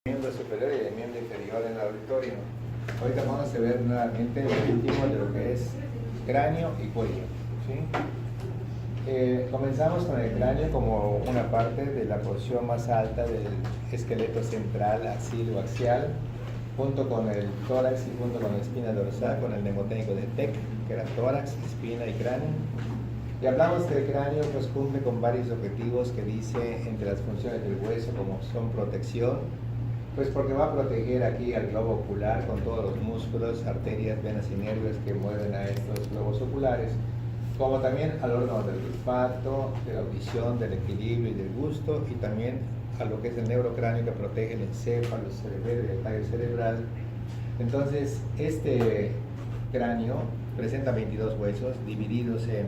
Miembro superior y el miembro inferior en el auditorio. Ahorita vamos a ver nuevamente el objetivo de lo que es cráneo y cuello, ¿sí? Comenzamos con el cráneo como una parte de la porción más alta del esqueleto central, axil o axial, junto con el tórax y junto con la espina dorsal, con el mnemotécnico de TEC, que era tórax, espina y cráneo. Y hablamos que el cráneo pues cumple con varios objetivos que dice entre las funciones del hueso, como son protección, pues porque va a proteger aquí al globo ocular con todos los músculos, arterias, venas y nervios que mueven a estos globos oculares, como también al órgano del olfato, de la audición, del equilibrio y del gusto, y también a lo que es el neurocráneo que protege el encéfalo, el cerebelo y el tallo cerebral. Entonces, este cráneo presenta 22 huesos divididos en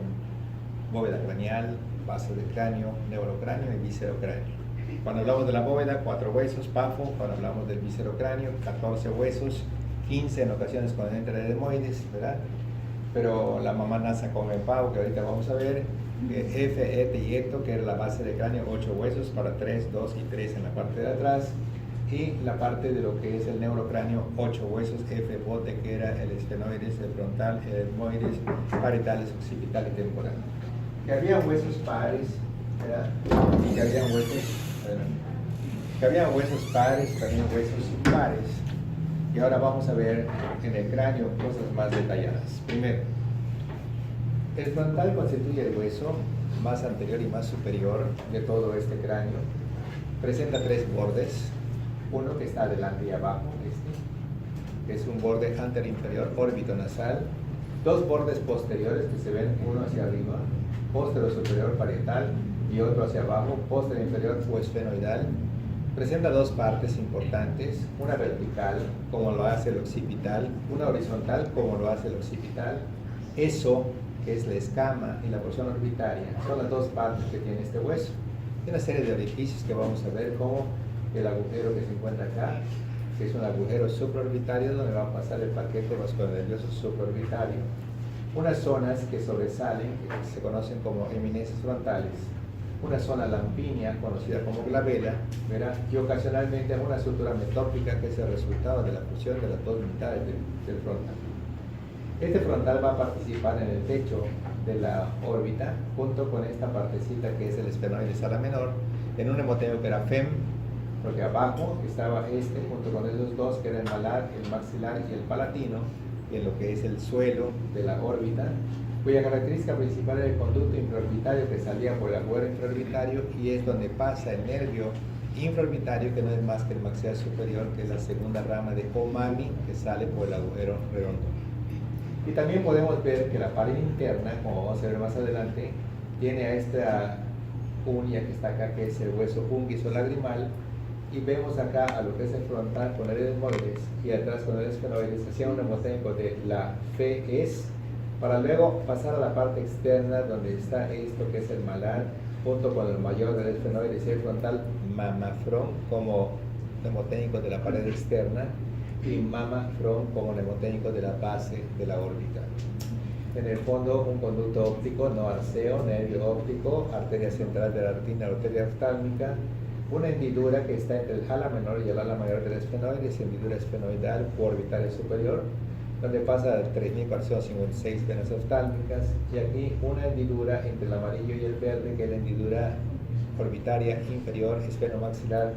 bóveda craneal, base del cráneo, neurocráneo y viscerocráneo. Cuando hablamos de la bóveda, 4 huesos, pafo. Cuando hablamos del viscerocráneo, 14 huesos, 15 en ocasiones con enterodermoides, ¿verdad? Pero la mamá nasa come pavo, que ahorita vamos a ver, F, ET y ecto, que era la base del cráneo, 8 huesos para 3, 2 y 3 en la parte de atrás. Y la parte de lo que es el neurocráneo, 8 huesos, F, bote, que era el esfenoides, el frontal, el etmoides, parietales, occipital y temporal. Que había huesos pares, ¿verdad? Y que había huesos pares, también huesos impares. Y ahora vamos a ver en el cráneo cosas más detalladas. Primero, el frontal constituye el hueso más anterior y más superior de todo este cráneo. Presenta 3 bordes, uno que está adelante y abajo, que es un borde anterior-inferior, órbito nasal, 2 bordes posteriores que se ven, uno hacia arriba, posterior superior parietal, y otro hacia abajo, posterior inferior o esfenoidal. Presenta 2 partes importantes, una vertical, como lo hace el occipital, una horizontal, como lo hace el occipital. Eso, que es la escama y la porción orbitaria, son las 2 partes que tiene este hueso. Hay una serie de orificios que vamos a ver, como el agujero que se encuentra acá, que es un agujero supraorbitario donde va a pasar el paquete vascular-nervioso supraorbitario. Unas zonas que sobresalen, que se conocen como eminencias frontales, una zona lampínea conocida como glabela, ¿verdad? Y ocasionalmente una sutura metópica, que es el resultado de la fusión de las 2 mitades del frontal. Este frontal va a participar en el techo de la órbita junto con esta partecita que es el esfenoides ala menor, en un hemotécnico que era FEM, porque abajo estaba junto con esos 2 que era el malar, el maxilar y el palatino, en lo que es el suelo de la órbita, cuya característica principal era el conducto infraorbitario que salía por el agujero infraorbitario, y es donde pasa el nervio infraorbitario, que no es más que el maxilar superior, que es la segunda rama de Omami, que sale por el agujero redondo. Y también podemos ver que la pared interna, como vamos a ver más adelante, tiene a esta uña que está acá, que es el hueso unguis o lagrimal, y vemos acá a lo que es el frontal con el etmoides y atrás con el esfenoides, hacia un hemotécnico de la FES, para luego pasar a la parte externa donde está esto que es el malar, junto con el mayor del esfenoides y el frontal, mamafrón como hemotécnico de la pared externa y mamafrón como hemotécnico de la base de la órbita. En el fondo, un conducto óptico no arseo, nervio óptico, arteria central de la retina, arteria oftálmica, una hendidura que está entre el ala menor y el ala mayor del esfenoides, hendidura esfenoidal o orbitaria superior, donde pasa 3.456 venas oftálmicas, y aquí una hendidura entre el amarillo y el verde, que es la hendidura orbitaria inferior esfenomaxilar,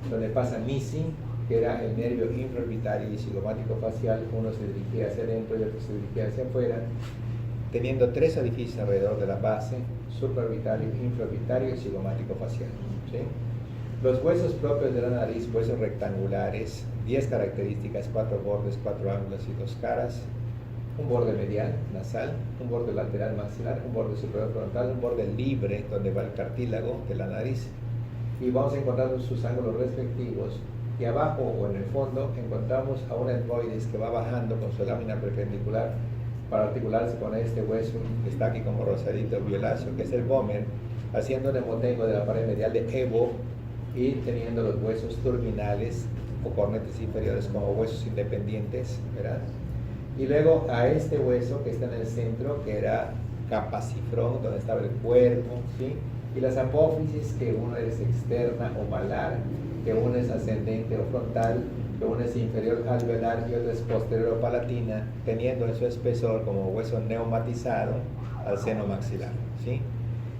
donde pasa Nissen, que era el nervio infraorbitario y cigomático facial. Uno se dirigía hacia adentro y otro se dirigía hacia afuera, teniendo 3 orificios alrededor de la base, supraorbitario, infraorbitario y cigomático facial, ¿sí? Los huesos propios de la nariz, huesos rectangulares, 10 características, 4 bordes, 4 ángulos y 2 caras, un borde medial, nasal, un borde lateral maxilar, un borde superior frontal, un borde libre donde va el cartílago de la nariz, y vamos a encontrar sus ángulos respectivos. Y abajo o en el fondo encontramos a un etmoides que va bajando con su lámina perpendicular para articularse con este hueso que está aquí como rosadito violáceo, que es el vómer, haciendo un hemotécnico de la pared medial de Evo, y teniendo los huesos turbinales o cornetes inferiores como huesos independientes, ¿verdad? Y luego a este hueso que está en el centro, que era capacifrón, donde estaba el cuerpo, ¿sí? Y las apófisis, que una es externa o malar, que una es ascendente o frontal, que una es inferior alveolar y otra es posterior o palatina, teniendo en su espesor como hueso neumatizado al seno maxilar, ¿sí?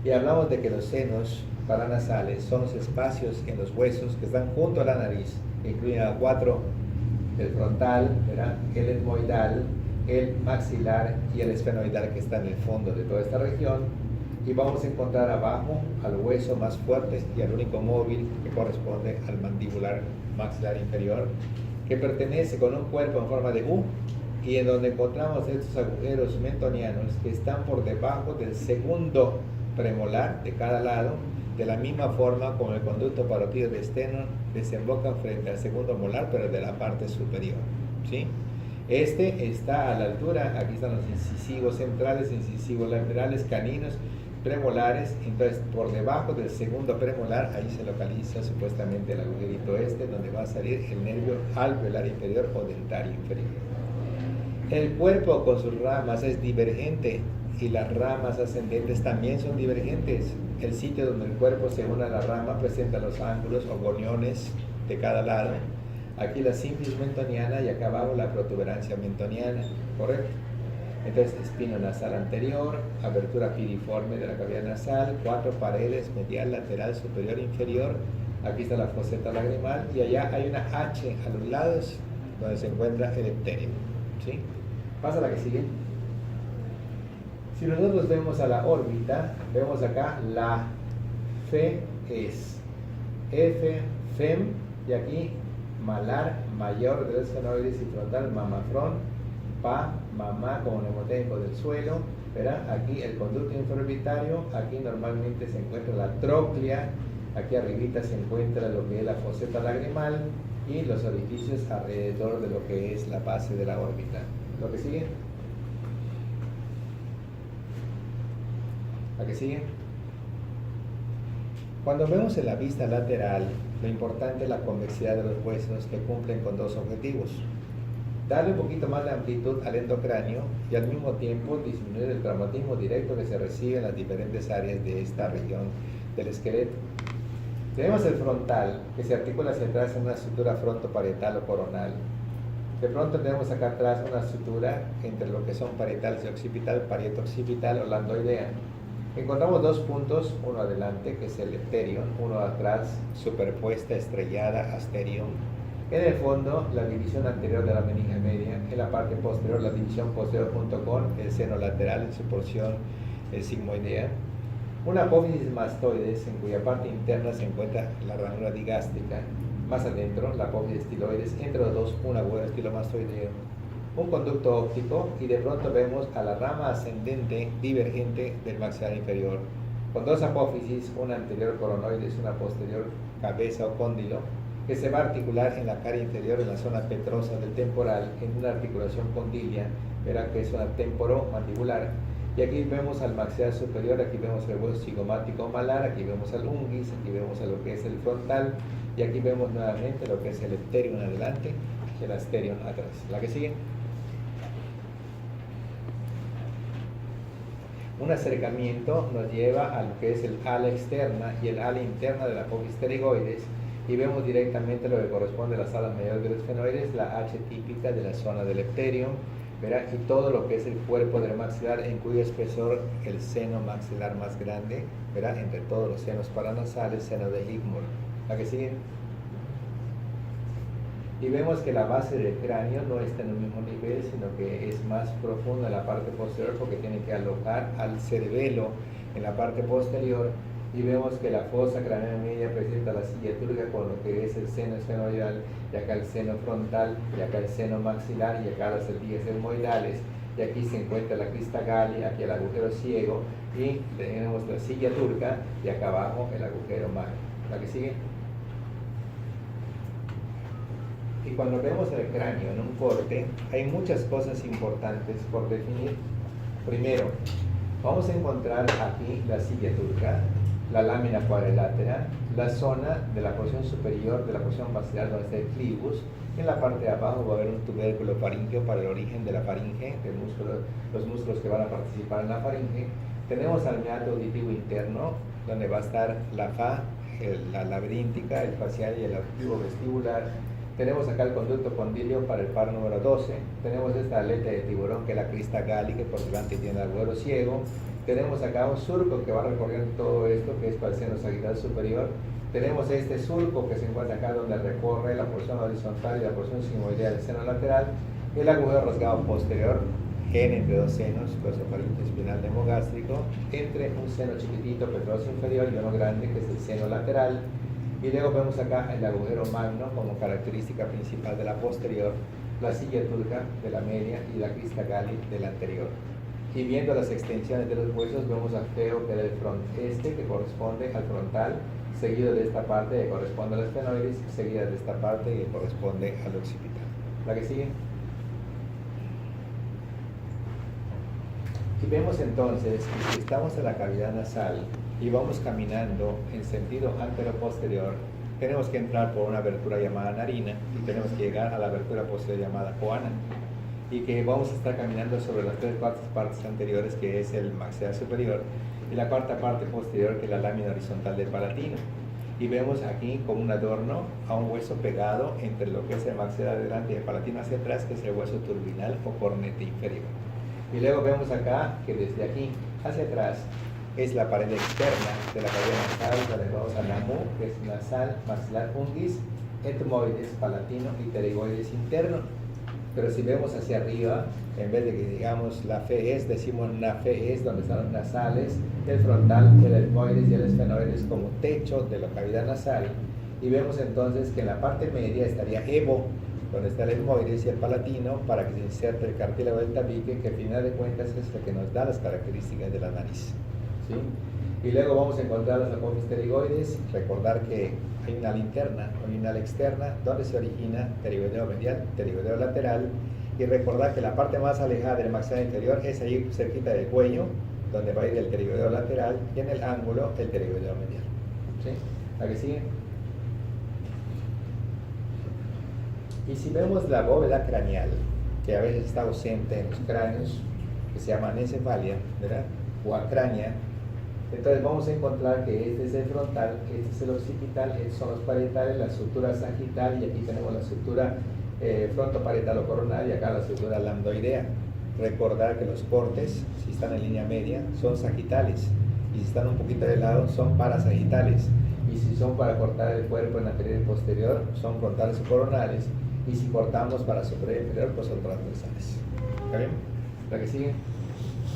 Y hablamos de que los senos paranasales son los espacios en los huesos que están junto a la nariz, que incluyen a 4, el frontal, ¿verdad?, el etmoidal, el maxilar y el esfenoidal, que está en el fondo de toda esta región. Y vamos a encontrar abajo al hueso más fuerte y al único móvil, que corresponde al mandibular maxilar inferior, que pertenece con un cuerpo en forma de U, y en donde encontramos estos agujeros mentonianos que están por debajo del segundo premolar de cada lado, de la misma forma como el conducto parótido de esternón desemboca frente al segundo molar, pero de la parte superior, ¿sí? Este está a la altura, aquí están los incisivos centrales, incisivos laterales, caninos, premolares. Entonces por debajo del segundo premolar, ahí se localiza supuestamente el agujerito donde va a salir el nervio alveolar inferior o dentario inferior. El cuerpo con sus ramas es divergente y las ramas ascendentes también son divergentes. El sitio donde el cuerpo se une a la rama presenta los ángulos o goniones de cada lado. Aquí la sífilis mentoniana y acá abajo la protuberancia mentoniana, ¿correcto? Entonces, espino nasal anterior, abertura piriforme de la cavidad nasal, 4 paredes, medial, lateral, superior, inferior. Aquí está la foseta lagrimal y allá hay una H a los lados donde se encuentra el eptelio, ¿sí? Pasa a la que sigue. Si nosotros vemos a la órbita, vemos acá la F es F, FEM, y aquí malar mayor de los esfenoides y frontal mamafrón, pa, mamá como mnemotécnico del suelo, ¿verdad? Aquí el conducto infraorbitario, aquí normalmente se encuentra la tróclea, aquí arribita se encuentra lo que es la foseta lagrimal y los orificios alrededor de lo que es la base de la órbita. ¿Lo que sigue? ¿La que sigue? Cuando vemos en la vista lateral, lo importante es la convexidad de los huesos, que cumplen con 2 objetivos: darle un poquito más de amplitud al endocráneo y al mismo tiempo disminuir el traumatismo directo que se recibe en las diferentes áreas de esta región del esqueleto. Tenemos el frontal, que se articula hacia atrás en una estructura frontoparietal o coronal. De pronto tenemos acá atrás una estructura entre lo que son parietales y occipital, parieto-occipital o landoidea. Encontramos 2 puntos, uno adelante, que es el epterion, uno atrás, superpuesta, estrellada, asterion. En el fondo, la división anterior de la meninge media, en la parte posterior, la división posterior junto con el seno lateral en su porción sigmoidea. Una apófisis mastoides, en cuya parte interna se encuentra la ranura digástrica. Más adentro, la apófisis estiloides, entre los dos, un agujero estilomastoideo. Un conducto óptico, y de pronto vemos a la rama ascendente divergente del maxilar inferior, con 2 apófisis, una anterior coronoides, una posterior cabeza o cóndilo, que se va a articular en la cara inferior, en la zona petrosa del temporal, en una articulación condilia, verá que es una temporomandibular. Y aquí vemos al maxilar superior, aquí vemos el hueso cigomático malar, aquí vemos al unguis, aquí vemos a lo que es el frontal, y aquí vemos nuevamente lo que es el epterion adelante y el asterion atrás. ¿La que sigue? Un acercamiento nos lleva a lo que es el ala externa y el ala interna de la apófisis pterigoides, y vemos directamente lo que corresponde a las alas mayores de los esfenoides, la H típica de la zona del epterion, ¿verdad? Y todo lo que es el cuerpo del maxilar, en cuyo espesor el seno maxilar más grande, ¿verdad? Entre todos los senos paranasales, seno de Higmore. ¿La que sigue? Y vemos que la base del cráneo no está en el mismo nivel, sino que es más profunda en la parte posterior, porque tiene que alojar al cerebelo en la parte posterior. Y vemos que la fosa craneal media presenta la silla túrgica con lo que es el seno esfenoidal, y acá el seno frontal, y acá el seno maxilar, y acá las encías etmoidales, y aquí se encuentra la crista gallia, aquí el agujero ciego, y tenemos la silla turca, y acá abajo el agujero magno. ¿La que sigue? Y cuando vemos el cráneo en un corte, hay muchas cosas importantes por definir. Primero, vamos a encontrar aquí la silla turca, la lámina cuadrilátera, la zona de la porción superior de la porción maxilar donde está el clivus. En la parte de abajo va a haber un tubérculo faríngeo para el origen de la faringe, los músculos que van a participar en la faringe. Tenemos al meato auditivo interno, donde va a estar la fa, la laberíntica, el facial y el auditivo vestibular. Tenemos acá el conducto condilio para el par número 12. Tenemos esta aleta de tiburón que es la crista gali, que por delante tiene el agujero ciego. Tenemos acá un surco que va recorriendo todo esto, que es para el seno sagital superior. Tenemos este surco que se encuentra acá donde recorre la porción horizontal y la porción sigmoidea del seno lateral. El agujero rasgado posterior, gen entre dos senos, hueso espinal demogástrico, entre un seno chiquitito, petroso inferior, y uno grande, que es el seno lateral. Y luego vemos acá el agujero magno como característica principal de la posterior, la silla turca de la media y la crista gali de la anterior. Y viendo las extensiones de los huesos, vemos a feo que del front que corresponde al frontal, seguido de esta parte que corresponde al esfenoides, seguida de esta parte que corresponde al occipital. ¿La que sigue? Y vemos entonces que si estamos en la cavidad nasal y vamos caminando en sentido antero-posterior, tenemos que entrar por una abertura llamada narina y tenemos que llegar a la abertura posterior llamada coana, y que vamos a estar caminando sobre las tres partes anteriores, que es el maxilar superior, y la cuarta parte posterior, que es la lámina horizontal del palatino. Y vemos aquí como un adorno a un hueso pegado entre lo que es el maxilar delante y el palatino hacia atrás, que es el hueso turbinal o cornete inferior. Y luego vemos acá que desde aquí hacia atrás es la pared externa de la cavidad nasal, donde vamos a NAMU, que es nasal, maxilar ungis, etmoides, palatino y pterigoides interno. Pero si vemos hacia arriba, en vez de que digamos la FES, decimos NAFES, donde están los nasales, el frontal, el etmoides y el esfenoides como techo de la cavidad nasal. Y vemos entonces que en la parte media estaría EVO, donde está el etmoides y el palatino, para que se inserte el cartílago del tabique, que al final de cuentas es lo que nos da las características de la nariz. ¿Sí? Y luego vamos a encontrar las apófisis pterigoides. Recordar que hay una ala interna, hay una ala externa, donde se origina pterigoideo medial, pterigoideo lateral. Y recordar que la parte más alejada del maxilar inferior es ahí cerquita del cuello, donde va a ir el pterigoideo lateral, y en el ángulo el pterigoideo medial. ¿Sí? ¿La que sigue? Y si vemos la bóveda craneal, que a veces está ausente en los cráneos, que se llama anencefalia, ¿verdad? O acránea, entonces vamos a encontrar que este es el frontal, este es el occipital, estos son los parietales, la estructura sagital, y aquí tenemos la estructura frontoparetalo-coronal, y acá la estructura lambdoidea. Recordar que los cortes, si están en línea media, son sagitales, y si están un poquito de lado, son parasagitales, y si son para cortar el cuerpo en anterior y posterior, son frontales o coronales, y si cortamos para superior y inferior, pues son transversales. ¿Está bien? ¿La que sigue?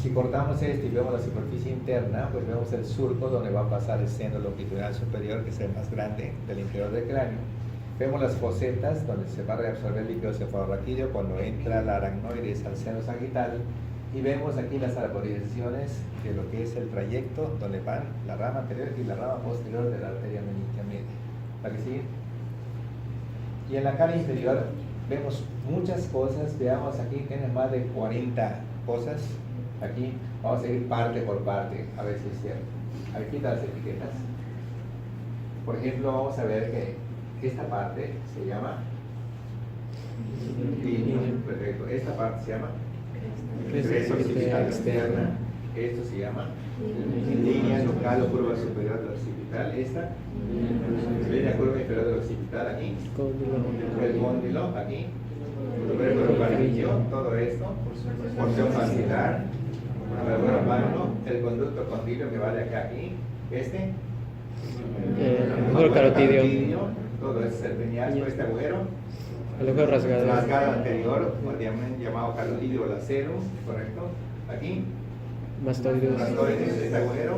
Si cortamos esto y vemos la superficie interna, pues vemos el surco donde va a pasar el seno longitudinal superior, que es el más grande del interior del cráneo. Vemos las fosetas donde se va a reabsorber el líquido cefalorraquídeo cuando entra la aracnoides al seno sagital. Y vemos aquí las arborizaciones de lo que es el trayecto donde van la rama anterior y la rama posterior de la arteria meningia media. ¿La que sigue? Y en la cara inferior vemos muchas cosas. Veamos aquí, tiene más de 40 cosas. Aquí vamos a ir parte por parte, a ver si es cierto. Aquí están las etiquetas. Por ejemplo, vamos a ver que esta parte se llama perfecto. Esta parte se llama cresta occipital externa. Esto se llama línea local o curva superior del occipital. Esta línea curva inferior del occipital aquí. El cóndilo aquí. Todo esto. Porción maxilar. El conducto condilio que va de acá a aquí. Agujero carotidio. Todo es el peñasco, este agujero. El agujero rasgado. Rasgado anterior, llamado carotidio o lacero, ¿correcto? Aquí. Mastoides. Mastoides, este agujero.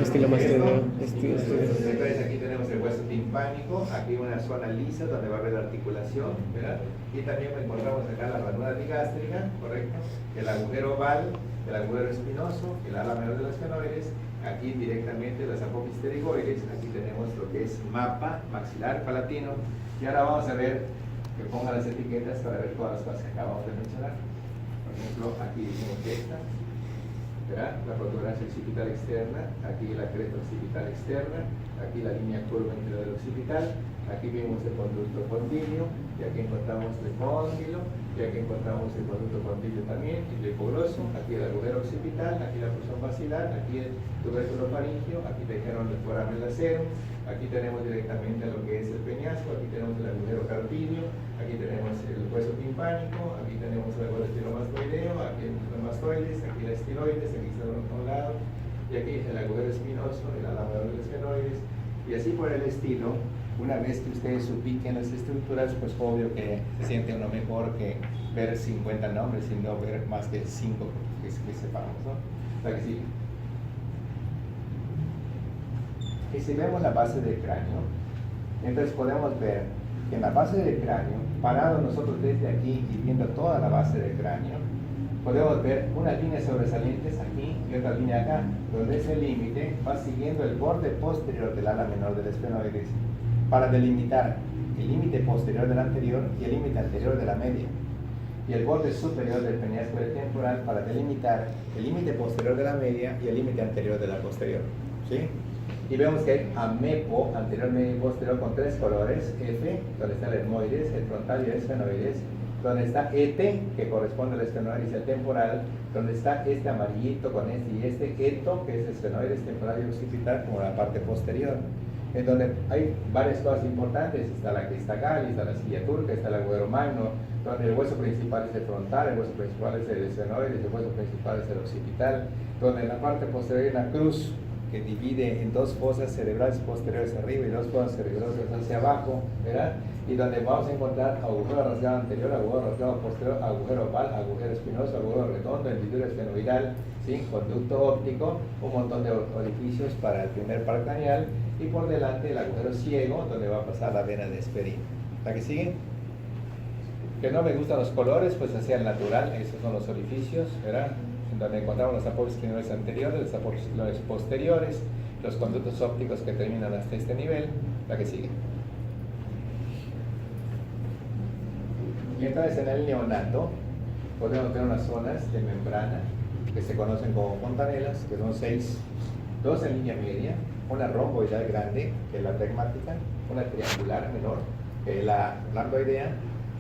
Estilo mastoideo. Entonces aquí tenemos el hueso timpánico, aquí una zona lisa donde va a haber articulación, ¿verdad? Y también encontramos acá la ranura digástrica, ¿correcto? El agujero oval, el agujero espinoso, el ala menor de los esfenoides, aquí directamente las apófisis pterigoides, aquí tenemos lo que es mapa, maxilar, palatino, y ahora vamos a ver, que pongan las etiquetas para ver todas las cosas que acabamos de mencionar. Por ejemplo, aquí decimos que esta, ¿verdad? La protuberancia occipital externa, aquí la cresta occipital externa, aquí la línea curva inferior del occipital, aquí vemos el conducto condilio, y aquí encontramos el cóndilo, y aquí encontramos el conducto condilo también, el hipogloso, aquí el agujero occipital, aquí la porción basilar, aquí el tubérculo faríngeo, aquí trajeron el foramen acero, aquí tenemos directamente lo que es el peñasco, aquí tenemos el agujero carotídeo, aquí tenemos el hueso timpánico, aquí tenemos el hueso estilomastoideo, aquí el mastoides, aquí la estiloides, aquí está a un lado, y aquí el agujero espinoso, el alambrado de los esfenoides, y así por el estilo. Una vez que ustedes ubiquen las estructuras, pues obvio que se siente uno mejor que ver 50 nombres, sino ver más que 5 que sepamos, ¿no? La que sigue. Y si vemos la base del cráneo, entonces podemos ver que en la base del cráneo, parado nosotros desde aquí y viendo toda la base del cráneo, podemos ver unas líneas sobresalientes aquí y otra línea acá, donde ese límite va siguiendo el borde posterior del ala menor del esfenoides para delimitar el límite posterior del anterior y el límite anterior de la media, y el borde superior del peñasco del temporal para delimitar el límite posterior de la media y el límite anterior de la posterior, ¿sí? Y vemos que hay amepo, anterior, medio y posterior, con 3 colores: F, donde está el etmoides, el frontal y el esfenoides, donde está ET, que corresponde al esfenoides y al temporal, donde está este amarillito con este y este eto, que es esfenoides, temporal y occipital, como la parte posterior, en donde hay varias cosas importantes. Está la crista galli, está la silla turca, está el agujero magno, donde el hueso principal es el frontal, el hueso principal es el esfenoides, el hueso principal es el occipital, donde en la parte posterior hay una cruz que divide en 2 fosas cerebrales posteriores arriba y 2 fosas cerebrales hacia abajo, ¿verdad? Y donde vamos a encontrar agujero rasgado anterior, agujero rasgado posterior, agujero oval, agujero espinoso, agujero redondo, hendidura esfenoidal, ¿sí? Conducto óptico, un montón de orificios para el primer par craneal, y por delante el agujero ciego, donde va a pasar la vena de Hesperino. ¿La que sigue? Que no me gustan los colores, pues hacia el natural, esos son los orificios, ¿verdad? En donde encontramos las apófisis craneales anteriores, las apófisis craneales posteriores, los conductos ópticos que terminan hasta este nivel. La que sigue. Y entonces en el neonato podemos ver unas zonas de membrana que se conocen como fontanelas, que son 6, 2 en línea media, una romboidal grande, que es la tregmática, una triangular menor, que es la lambdoidea,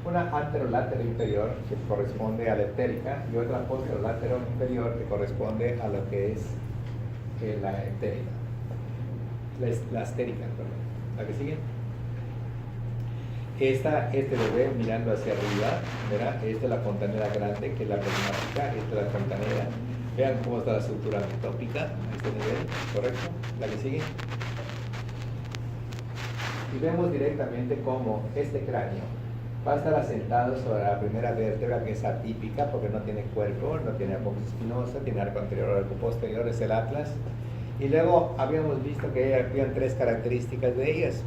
una anterolátero inferior, que corresponde a la etérica, y otra posterolátero inferior, que corresponde a lo que es la etérica, la astérica, perdón. ¿La que sigue? Este bebé mirando hacia arriba, ¿verdad? Esta es la fontanela grande, que es la plasmática, esta es la fontanela. Vean cómo está la estructura metópica a este nivel, ¿correcto? La que sigue. Y vemos directamente cómo este cráneo va a estar asentado sobre la primera vértebra, que es atípica porque no tiene cuerpo, no tiene apófisis espinosa, tiene arco anterior, arco posterior, es el atlas. Y luego habíamos visto que habían 3 características de ellas: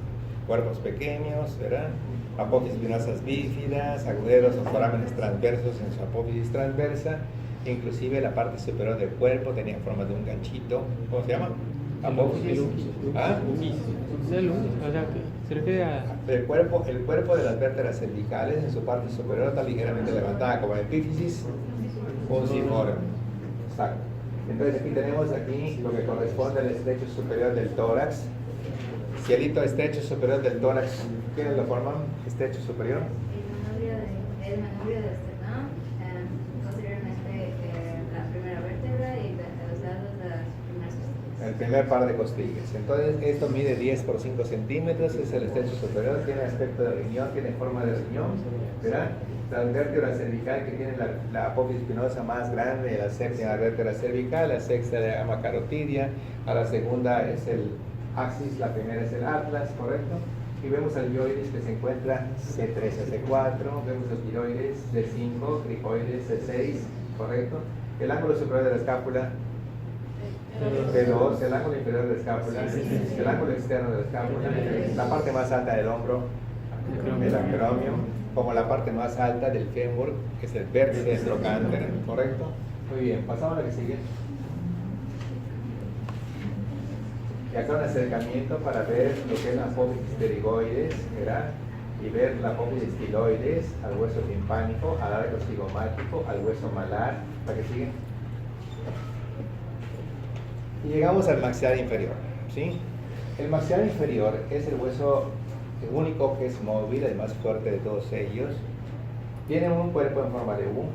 cuerpos pequeños, ¿verdad? Apófisis espinosas bífidas, agujeros o forámenes transversos en su apófisis transversa, inclusive la parte superior del cuerpo tenía forma de un ganchito. ¿Cómo se llama? Apófisis. ¿Ah? O sea, se refiere a... El cuerpo de las vértebras cervicales en su parte superior está ligeramente levantada como epífisis fusiforme. Exacto. Entonces aquí tenemos lo que corresponde al estrecho superior del tórax. Cielito estrecho superior del tórax. ¿Quiénes lo forman? Estrecho superior. El manubrio del esternón, posteriormente la primera vértebra y los lados las primeras costillas. El primer par de costillas. Entonces esto mide 10 por 5 centímetros, es el estrecho superior, tiene aspecto de riñón, tiene forma de riñón, ¿verdad? La vértebra cervical, que tiene la apófisis espinosa más grande, la séptima vértebra cervical, la sexta de la llama carotidia, a la segunda es el axis, la primera es el atlas, ¿correcto? Y vemos alveoides que se encuentra C3 a C4, vemos los tiroides C5, cricoides C6, ¿correcto? El ángulo superior de la escápula P2, el ángulo inferior de la escápula, el ángulo externo de la escápula, la parte más alta del hombro, el acromion, como la parte más alta del fémur, que es el vértice trocánter, ¿correcto? Muy bien, pasamos a la que sigue. Y acá un acercamiento para ver lo que es la apófisis pterigoides, ¿verdad? Y ver la apófisis estiloides, al hueso timpánico, al arco cigomático, al hueso malar. ¿Para que sigue? Y llegamos al maxilar inferior, ¿sí? El maxilar inferior es el hueso el único que es móvil, el más fuerte de todos ellos. Tiene un cuerpo en forma de U.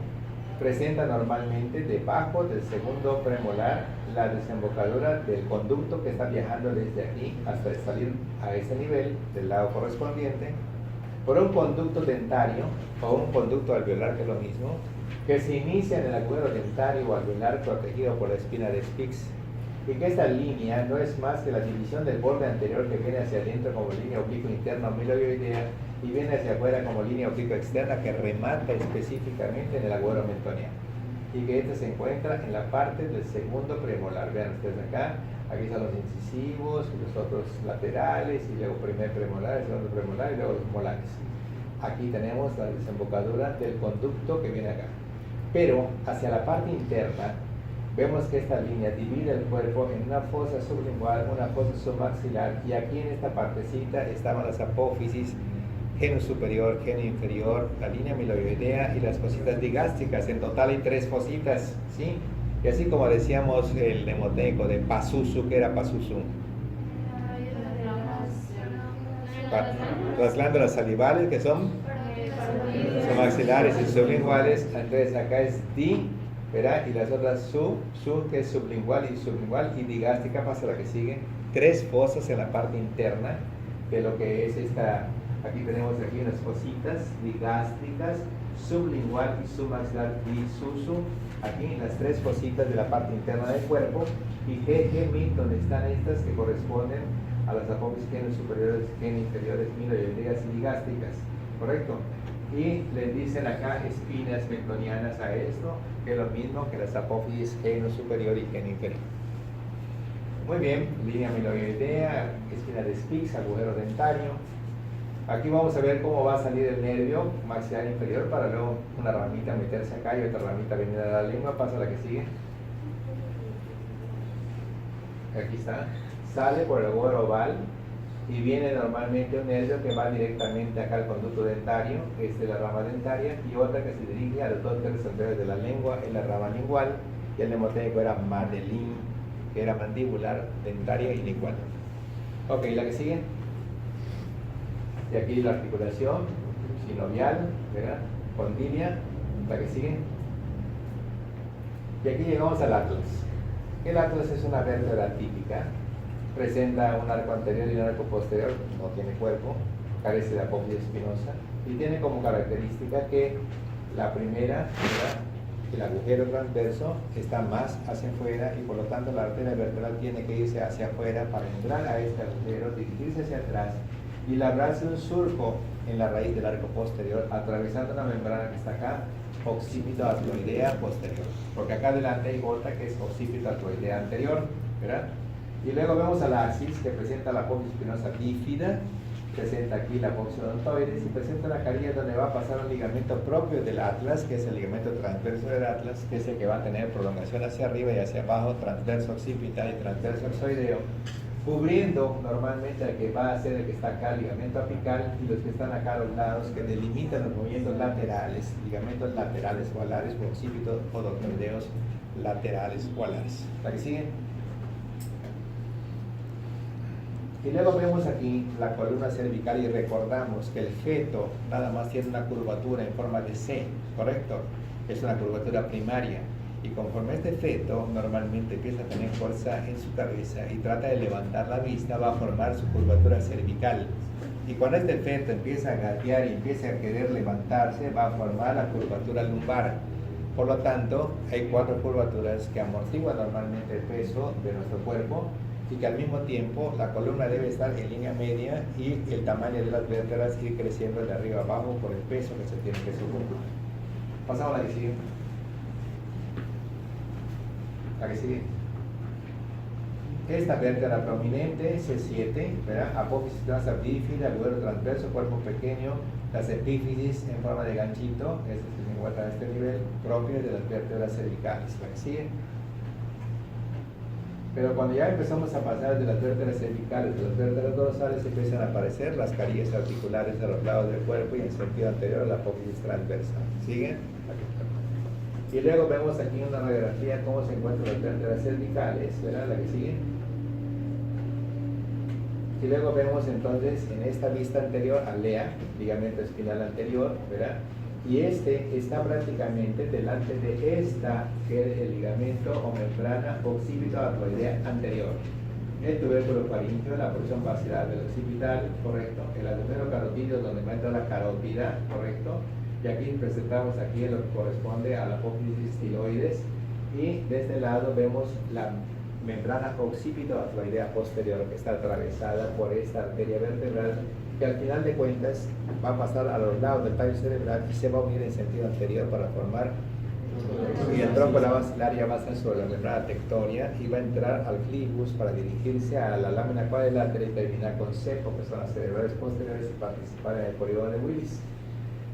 Presenta normalmente debajo del segundo premolar la desembocadura del conducto que está viajando desde aquí hasta salir a ese nivel del lado correspondiente por un conducto dentario o un conducto alveolar, que es lo mismo, que se inicia en el agujero dentario o alveolar protegido por la espina de Spix, y que esta línea no es más que la división del borde anterior que viene hacia adentro como línea oblicuo interna amiloidea y viene hacia afuera como línea oblicuo externa que remata específicamente en el agujero mentoniano, y que este se encuentra en la parte del segundo premolar. Vean ustedes acá, aquí están los incisivos, los otros laterales, y luego primer premolar, segundo premolar y luego los molares. Aquí tenemos la desembocadura del conducto que viene acá, pero hacia la parte interna vemos que esta línea divide el cuerpo en una fosa sublingual, una fosa submaxilar, y aquí en esta partecita estaban las apófisis, geno superior, geno inferior, la línea amiloidea y las fositas digástricas. En total hay 3 fositas, ¿sí? Y así como decíamos el mnemotécnico de Pazuzu, ¿qué era Pazuzu? Las glándulas salivales, que son submaxilares y sublinguales. Entonces acá es di, ¿verdad? Y las otras su, que es sublingual y digástrica, pasa la que sigue. 3 fosas en la parte interna de lo que es esta. Aquí tenemos aquí unas fositas digástricas, sublingual y submaxilar y susu. Aquí las 3 fositas de la parte interna del cuerpo, y G, donde están estas que corresponden a las apófisis geno superiores, geno inferiores, amiloideas y digástricas, ¿correcto? Y le dicen acá espinas mentonianas a esto, que es lo mismo que las apófisis geno superior y geno inferior. Muy bien, línea amiloidea, espina de Spix, agujero dentario. Aquí vamos a ver cómo va a salir el nervio maxilar inferior para luego una ramita meterse acá y otra ramita venir a la lengua. Pasa la que sigue. Aquí está. Sale por el agujero oval y viene normalmente un nervio que va directamente acá al conducto dentario, que es de la rama dentaria, y otra que se dirige a los 2 tercios anteriores de la lengua, en la rama lingual, y el mnemotécnico era Madelin, que era mandibular, dentaria y lingual. Ok, la que sigue. Y aquí la articulación sinovial, ¿verdad? Condilia, la que sigue. Y aquí llegamos al atlas. El atlas es una vértebra típica, presenta un arco anterior y un arco posterior, no tiene cuerpo, carece de apófisis espinosa, y tiene como característica que la primera, ¿verdad?, el agujero transverso está más hacia afuera, y por lo tanto la arteria vertebral tiene que irse hacia afuera para entrar a este agujero, dirigirse hacia atrás y labrarse un surco en la raíz del arco posterior, atravesando una membrana que está acá, occipito-artroidea posterior, porque acá adelante hay otra que es occipito-artroidea anterior, ¿verdad? Y luego vemos a la axis, que presenta la apófisis espinosa bífida, presenta aquí la apófisis odontoides y presenta una carilla donde va a pasar un ligamento propio del atlas, que es el ligamento transverso del atlas, que es el que va a tener prolongación hacia arriba y hacia abajo, transverso occipital y transverso exoideo, cubriendo normalmente al que va a ser el que está acá, el ligamento apical, y los que están acá a los lados, que delimitan los movimientos laterales, ligamentos laterales o alares, o occipitos odontoideos laterales o alares. ¿La que sigue? Y luego vemos aquí la columna cervical y recordamos que el feto nada más tiene una curvatura en forma de C, ¿correcto? Es una curvatura primaria. Y conforme este feto normalmente empieza a tener fuerza en su cabeza y trata de levantar la vista, va a formar su curvatura cervical. Y cuando este feto empieza a gatear y empieza a querer levantarse, va a formar la curvatura lumbar. Por lo tanto, hay 4 curvaturas que amortiguan normalmente el peso de nuestro cuerpo, y que al mismo tiempo la columna debe estar en línea media y el tamaño de las vértebras ir creciendo de arriba abajo por el peso que se tiene que soportar. Pasamos a la que sigue. La que sigue. Esta vértebra prominente, C7, ¿verdad? Apófisis espinosa bífida, agujero transverso, cuerpo pequeño, las epífisis en forma de ganchito, que se encuentra a este nivel, propio de las vértebras cervicales. La que sigue. Pero cuando ya empezamos a pasar de las vértebras cervicales a las vértebras dorsales, empiezan a aparecer las carillas articulares a los lados del cuerpo y en sentido anterior a la apófisis transversa. ¿Siguen? Y luego vemos aquí una radiografía cómo se encuentran las vértebras cervicales, ¿verdad? La que sigue. Y luego vemos entonces en esta vista anterior a LEA, ligamento espinal anterior, ¿verdad? Y este está prácticamente delante de esta, que es el ligamento o membrana occipito-artroidea anterior. El tubérculo faríngeo, la porción basilar del occipital, correcto. El alumero carotidio, donde encuentra la carótida, correcto. Y aquí presentamos aquí lo que corresponde a la apófisis estiloides. Y de este lado vemos la membrana occipito-artroidea posterior, que está atravesada por esta arteria vertebral, que al final de cuentas va a pasar a los lados del tallo cerebral y se va a unir en sentido anterior para formar, y el tronco basilar ya va a estar sobre la membrana tectonia y va a entrar al clivus para dirigirse a la lámina cuadrilátera y terminar con cepo, que son las cerebrales posteriores, y participar en el polígono de Willis.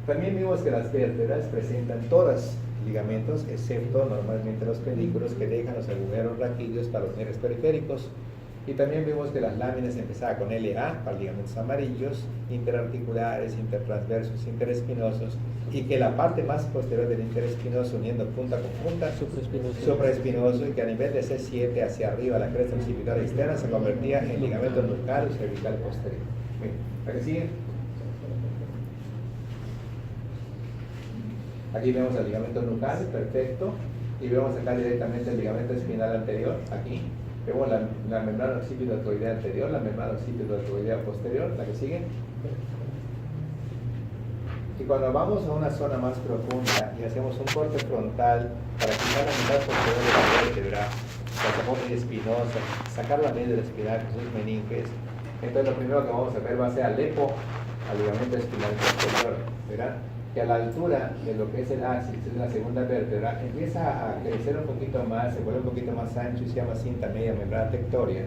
También vimos que las vértebras presentan todas ligamentos, excepto normalmente los pedículos, que dejan los agujeros raquídeos para los nervios periféricos. Y también vimos que las láminas empezaban con LA para ligamentos amarillos, interarticulares, intertransversos, interespinosos, y que la parte más posterior del interespinoso, uniendo punta con punta, supraespinoso, y que a nivel de C7 hacia arriba, la cresta occipital externa, se convertía en ligamento nucal o cervical posterior. Bien, ¿para qué sigue? Aquí vemos el ligamento nucal, perfecto, y vemos acá directamente el ligamento espinal anterior, aquí. Vemos la membrana occipito-artroidea anterior, la membrana occipito-artroidea posterior, la que sigue. Y cuando vamos a una zona más profunda y hacemos un corte frontal para quitar la mitad posterior de la vértebra, la apófisis espinosa, sacar la médula espinal con sus meninges, entonces lo primero que vamos a ver va a ser al lepo, al ligamento espinal posterior, ¿verdad? Que a la altura de lo que es el axis, es la segunda vértebra, empieza a crecer un poquito más, se vuelve un poquito más ancho y se llama cinta media membrana tectoria,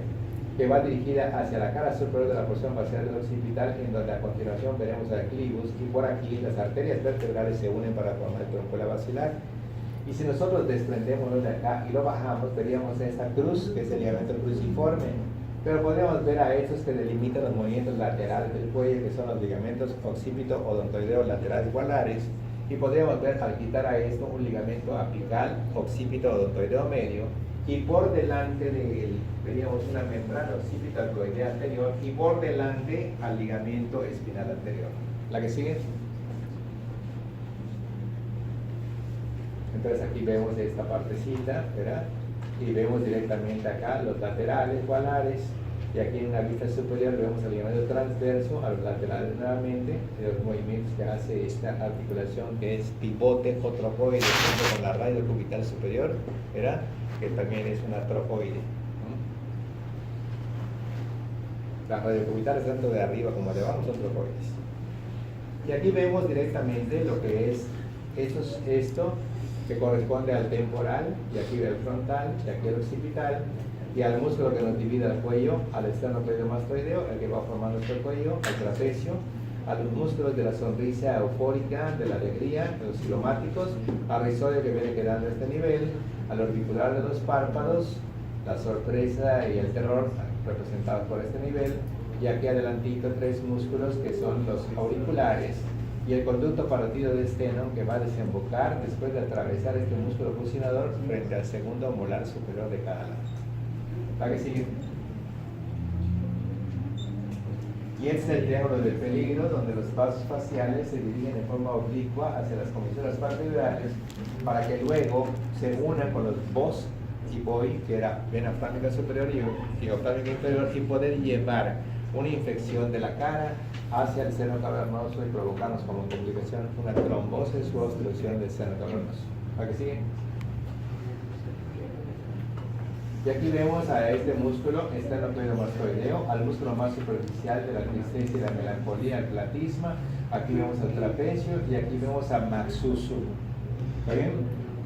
que va dirigida hacia la cara superior de la porción basilar del occipital, en donde a continuación veremos el clivus, y por aquí las arterias vertebrales se unen para formar el tronco basilar. Y si nosotros desprendemos de acá y lo bajamos, veríamos esta cruz, que es el ligamento cruciforme. Pero podemos ver a estos que delimitan los movimientos laterales del cuello, que son los ligamentos occipito-odontoideo laterales gualares, y podríamos ver al quitar a esto un ligamento apical occipito-odontoideo medio, y por delante de él veríamos una membrana occipito-artroidea anterior, y por delante al ligamento espinal anterior. ¿La que sigue? Entonces aquí vemos esta partecita, ¿verdad? Y vemos directamente acá los laterales gualares, y aquí en una vista superior vemos el ligamento transverso a los laterales nuevamente, y los movimientos que hace esta articulación, que es pivote o trocoide junto con la radio cubital superior, ¿verdad? Que también es una trocoide. Las radiocubitales tanto de arriba como de abajo son trocoides. Y aquí vemos directamente lo que es esto que corresponde al temporal, y aquí el frontal, y aquí el occipital, y al músculo que nos divide el cuello, al esternocleidomastoideo, el que va formando nuestro cuello, al trapecio, a los músculos de la sonrisa eufórica, de la alegría, de los cilomáticos, al rizoideo que viene quedando a este nivel, al orbicular de los párpados, la sorpresa y el terror representados por este nivel, y aquí adelantito tres músculos que son los auriculares, y el conducto parotido de esteno, que va a desembocar después de atravesar este músculo fusionador frente al segundo molar superior de cada lado. ¿Va que sigue? Y este es el triángulo del peligro, donde los vasos faciales se dirigen de forma oblicua hacia las comisuras parvibrales para que luego se unan con los VOS y VOI, que era vena oftálica superior y oftálica inferior, y poder llevar una infección de la cara hacia el seno cavernoso y provocarnos como complicación una trombosis u obstrucción del seno cavernoso. ¿Para qué sigue? Y aquí vemos a este músculo esternocleidomastoideo, al músculo más superficial de la tristeza y la melancolía, el platisma. Aquí vemos al trapecio y aquí vemos a maxusu. ¿Está bien?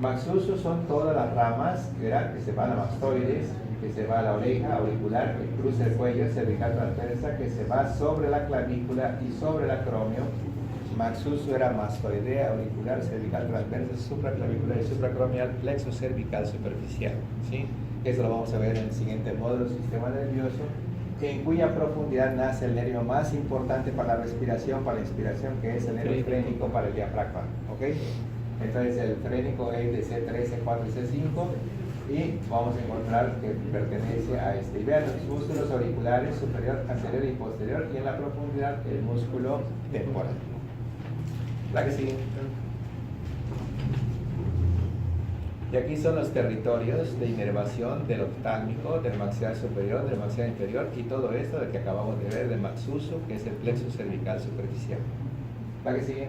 Maxusu son todas las ramas, ¿verdad? Que se van a mastoides, que se va a la oreja auricular, que cruza el cuello, cervical transversa, que se va sobre la clavícula y sobre el acromio. Maxusu era mastoidea, auricular, cervical transversa, supraclavicular y supracromial, plexo cervical superficial. ¿Sí? Eso lo vamos a ver en el siguiente módulo, sistema nervioso, en cuya profundidad nace el nervio más importante para la respiración, para la inspiración, que es el nervio frénico para el diafragma. ¿Ok? Entonces el frénico es de C3, C4 y C5, y vamos a encontrar que pertenece a este. Y vean los músculos auriculares superior, anterior y posterior, y en la profundidad el músculo temporal. ¿La que sigue? Y aquí son los territorios de inervación del oftálmico, del maxilar superior, del maxilar inferior, y todo esto de que acabamos de ver del maxuso, que es el plexo cervical superficial. ¿La que sigue?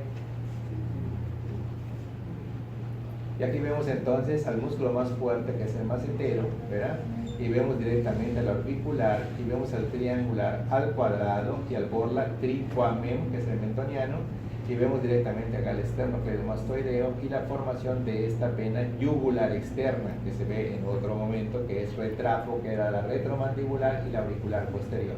Y aquí vemos entonces al músculo más fuerte, que es el massetero, ¿verdad? Y vemos directamente al orbicular, y vemos al triangular, al cuadrado y al borla triquamem, que es el mentoniano, y vemos directamente acá el esternocleidomastoideo y la formación de esta vena yugular externa, que se ve en otro momento, que es retrafo, que era la retromandibular y la auricular posterior.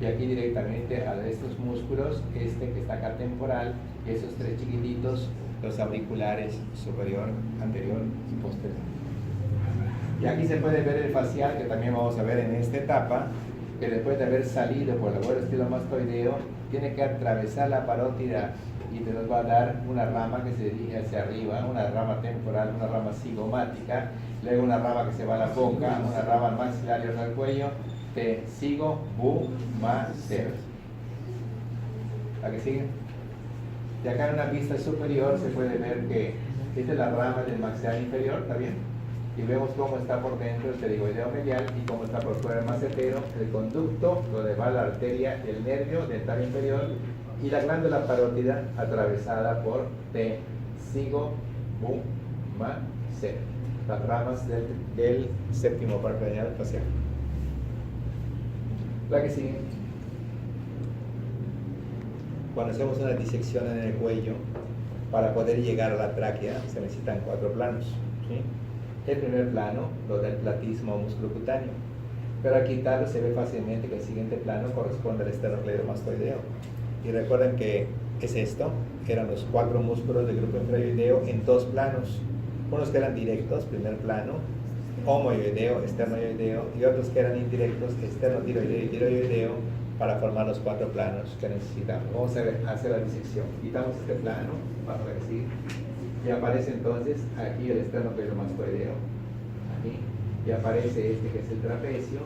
Y aquí directamente a estos músculos, este que está acá temporal, y esos tres chiquititos, los auriculares superior, anterior y posterior. Y aquí se puede ver el facial, que también vamos a ver en esta etapa, que después de haber salido por el abuelo estilomastoideo, tiene que atravesar la parótida y te nos va a dar una rama que se dirige hacia arriba, una rama temporal, una rama cigomática, luego una rama que se va a la boca, una rama al maxilar y otra al cuello, te sigo, bu, ma, ser. ¿La que sigue? Y acá en una vista superior se puede ver que esta es la rama del maxilar inferior, ¿está bien? Y vemos cómo está por dentro el pterigoideo medial y cómo está por fuera el massetero, el conducto, donde va la arteria, el nervio dental inferior y la glándula parótida atravesada por T, sigo, bu, ma, ser. Las ramas del séptimo par craneal facial. La que sigue. Cuando hacemos una disección en el cuello, para poder llegar a la tráquea se necesitan 4 planos, ¿sí? El primer plano, lo del platismo musculocutáneo, pero al quitarlo se ve fácilmente que el siguiente plano corresponde al esternocleidomastoideo. Y recuerden que es esto, eran los 4 músculos del grupo infraoideo en 2 planos, unos que eran directos, primer plano, homoioideo, esternoioideo, y otros que eran indirectos, esternotiroideo y tiroideo, para formar los 4 planos que necesitamos. Vamos a hacer la disección. Quitamos este plano, vamos a decir, y aparece entonces aquí el esternocleidomastoideo, aquí, y aparece este que es el trapecio,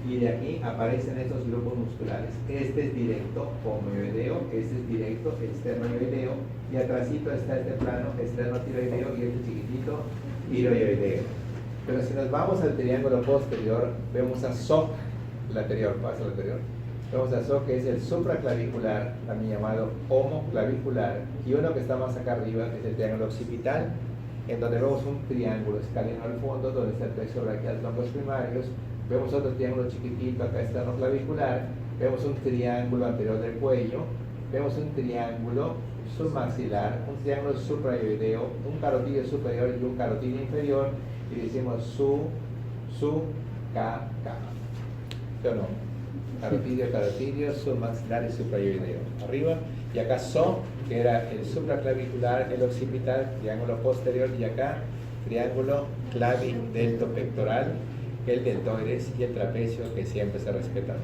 y de aquí aparecen estos grupos musculares. Este es directo, homoioideo, este es directo, esternoioideo, y atrásito está este plano, esternotiroideo, y este chiquitito, tiroideo. Pero si nos vamos al triángulo posterior, vemos a SOC, el anterior, pasa al anterior. Vemos a SOC, que es el supraclavicular, también llamado homoclavicular, y uno que está más acá arriba, que es el triángulo occipital, en donde vemos un triángulo escaleno al fondo, donde está el plexo braquial troncos primarios, vemos otro triángulo chiquitito acá esternoclavicular, vemos un triángulo anterior del cuello, vemos un triángulo submaxilar, un triángulo supraioideo, un carotidio superior y un carotidio inferior, y decimos su, ca, ca. ¿Sí o no? Carotidio, submaxilar y supraioideo. Arriba, y acá so, que era el supraclavicular, el occipital, triángulo posterior, y acá triángulo clavideltopectoral, el deltoides y el trapecio, que siempre se respetan.